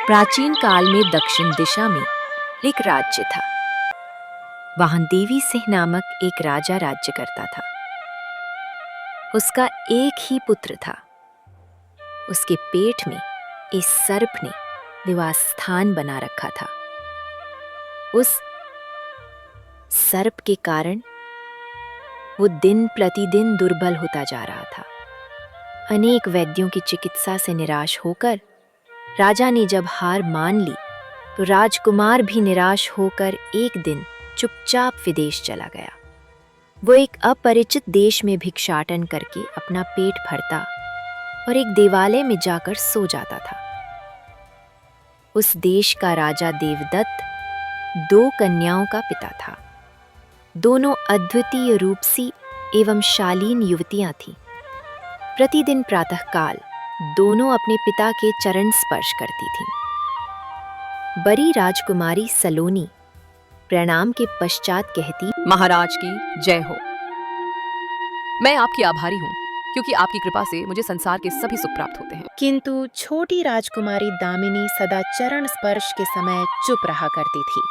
प्राचीन काल में दक्षिण दिशा में एक राज्य था। वहां देवी सिंह नामक एक राजा राज्य करता था। उसका एक ही पुत्र था। उसके पेट में एक सर्प ने निवास स्थान बना रखा था। उस सर्प के कारण वो दिन प्रतिदिन दुर्बल होता जा रहा था। अनेक वैद्यों की चिकित्सा से निराश होकर राजा ने जब हार मान ली तो राजकुमार भी निराश होकर एक दिन चुपचाप विदेश चला गया। वो एक अपरिचित देश में भिक्षाटन करके अपना पेट भरता और एक देवालय में जाकर सो जाता था। उस देश का राजा देवदत्त 2 कन्याओं का पिता था। दोनों अद्वितीय रूपसी एवं शालीन युवतियां थीं। प्रतिदिन प्रातःकाल दोनों अपने पिता के चरण स्पर्श करती थीं। बड़ी राजकुमारी सलोनी प्रणाम के पश्चात कहती, महाराज की जय हो। मैं आपकी आभारी हूँ क्योंकि आपकी कृपा से मुझे संसार के सभी सुख प्राप्त होते हैं। किंतु छोटी राजकुमारी दामिनी सदा चरण स्पर्श के समय चुप रहा करती थी।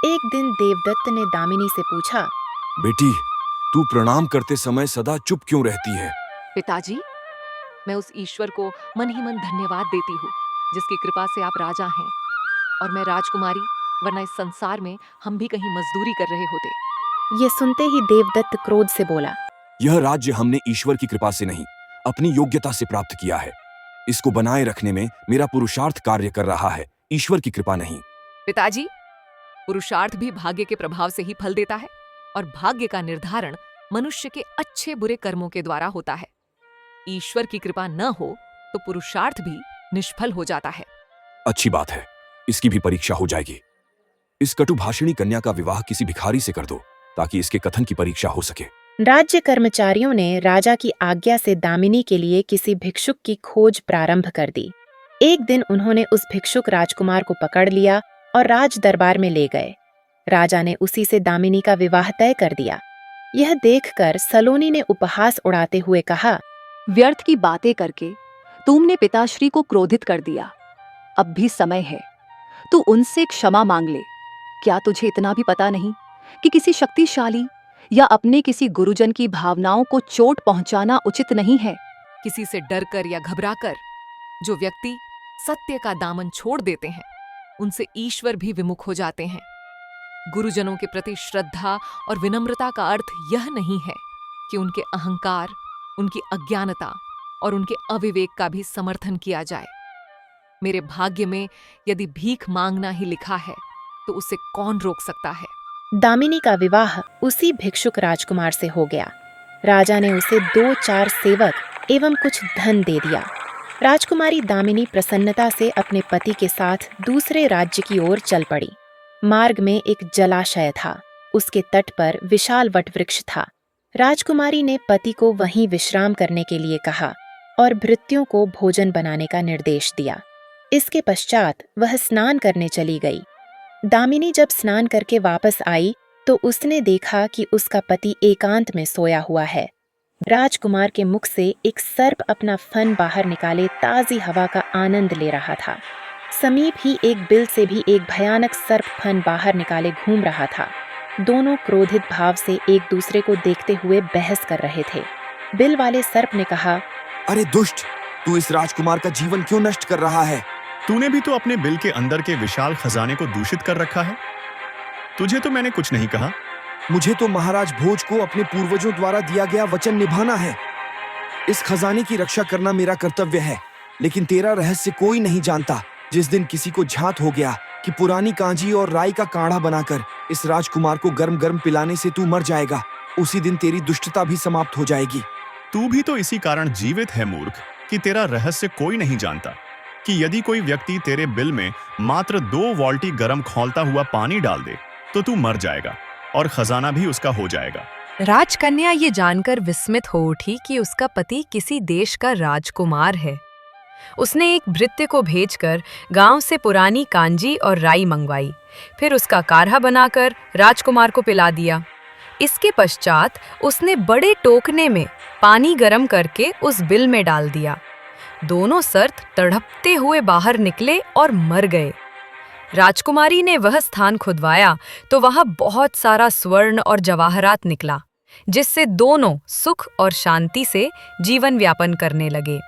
एक दिन देवदत्त ने दामिनी से पूछा, बेटी, तू प्रणाम करते समय सदा चुप क्यों रहती है? पिताजी, मैं उस ईश्वर को मन ही मन धन्यवाद देती हूँ जिसकी कृपा से आप राजा हैं और मैं राजकुमारी, वरना इस संसार में हम भी कहीं मजदूरी कर रहे होते। ये सुनते ही देवदत्त क्रोध से बोला, यह राज्य हमने ईश्वर की कृपा से नहीं, अपनी योग्यता से प्राप्त किया है। इसको बनाए रखने में मेरा पुरुषार्थ कार्य कर रहा है, ईश्वर की कृपा नहीं। पिताजी, पुरुषार्थ भी भाग्य के प्रभाव से ही फल देता है और भाग्य का निर्धारण मनुष्य के अच्छे बुरे कर्मों के द्वारा होता है। ईश्वर की कृपा न हो तो पुरुषार्थ भी निष्फल हो जाता है। अच्छी बात है, इसकी भी परीक्षा हो जाएगी। इस कटुभाषिणी कन्या का विवाह किसी भिखारी से कर दो ताकि इसके कथन की परीक्षा हो सके। राज्य कर्मचारियों ने राजा की आज्ञा से दामिनी के लिए किसी भिक्षुक की खोज प्रारंभ कर दी। एक दिन उन्होंने उस भिक्षुक राजकुमार को पकड़ लिया और राज दरबार में ले गए। राजा ने उसी से दामिनी का विवाह तय कर दिया। यह देखकर सलोनी ने उपहास उड़ाते हुए कहा, व्यर्थ की बातें करके तुमने पिताश्री को क्रोधित कर दिया। अब भी समय है, तू उनसे क्षमा मांग ले। क्या तुझे इतना भी पता नहीं कि किसी शक्तिशाली या अपने किसी गुरुजन की भावनाओं को चोट पहुंचाना उचित नहीं है? किसी से डरकर या घबराकर जो व्यक्ति सत्य का दामन छोड़ देते हैं, उनसे ईश्वर भी विमुख हो जाते हैं। गुरुजनों के प्रति श्रद्धा और विनम्रता का अर्थ यह नहीं है कि उनके अहंकार, उनकी अज्ञानता और उनके अविवेक का भी समर्थन किया जाए। मेरे भाग्य में यदि भीख मांगना ही लिखा है तो उसे कौन रोक सकता है? दामिनी का विवाह उसी भिक्षुक राजकुमार से हो गया। राजा ने उसे 2-4 सेवक एवं कुछ धन दे दिया। राजकुमारी दामिनी प्रसन्नता से अपने पति के साथ दूसरे राज्य की ओर चल पड़ी। मार्ग में एक जलाशय था। उसके तट पर विशाल वटवृक्ष था। राजकुमारी ने पति को वहीं विश्राम करने के लिए कहा और भृत्यों को भोजन बनाने का निर्देश दिया। इसके पश्चात वह स्नान करने चली गई। दामिनी जब स्नान करके वापस आई तो उसने देखा कि उसका पति एकांत में सोया हुआ है। राजकुमार के मुख से एक सर्प अपना फन बाहर निकाले ताजी हवा का आनंद ले रहा था। समीप ही एक बिल से भी एक भयानक सर्प फन बाहर निकाले घूम रहा था। दोनों क्रोधित भाव से एक दूसरे को देखते हुए बहस कर रहे थे। बिल वाले सर्प ने कहा, अरे दुष्ट, तू इस राजकुमार का जीवन क्यों नष्ट कर रहा है? तूने भी तो अपने बिल के अंदर के विशाल खजाने को दूषित कर रखा है। तुझे तो मैंने कुछ नहीं कहा। मुझे तो महाराज भोज को अपने पूर्वजों द्वारा दिया गया वचन निभाना है। इस खजाने की रक्षा करना मेरा कर्तव्य है, लेकिन तेरा रहस्य कोई नहीं जानता। जिस दिन किसी को झात हो गया कि पुरानी कांजी और राई का काढ़ा बनाकर इस राजकुमार को गर्म गर्म पिलाने से तू मर जाएगा, उसी दिन तेरी दुष्टता भी समाप्त हो जाएगी। तू भी तो इसी कारण जीवित है मूर्ख, कि तेरा रहस्य कोई नहीं जानता कि यदि कोई व्यक्ति तेरे बिल में मात्र 2 वॉल्टी गर्म खौलता हुआ पानी डाल दे तो तू मर जाएगा और खजाना भी उसका हो जाएगा। राजकन्या ये जानकर विस्मित हो उठी कि उसका पति किसी देश का राजकुमार है। उसने एक भृत्य को भेजकर गांव से पुरानी कांजी और राई मंगवाई। फिर उसका काढ़ा बनाकर राजकुमार को पिला दिया। इसके पश्चात उसने बड़े टोकने में पानी गर्म करके उस बिल में डाल दिया। दोनों सर्त तड़पते हुए बाहर निकले और मर गए। राजकुमारी ने वह स्थान खुदवाया तो वहां बहुत सारा स्वर्ण और जवाहरात निकला, जिससे दोनों सुख और शांति से जीवन व्यापन करने लगे।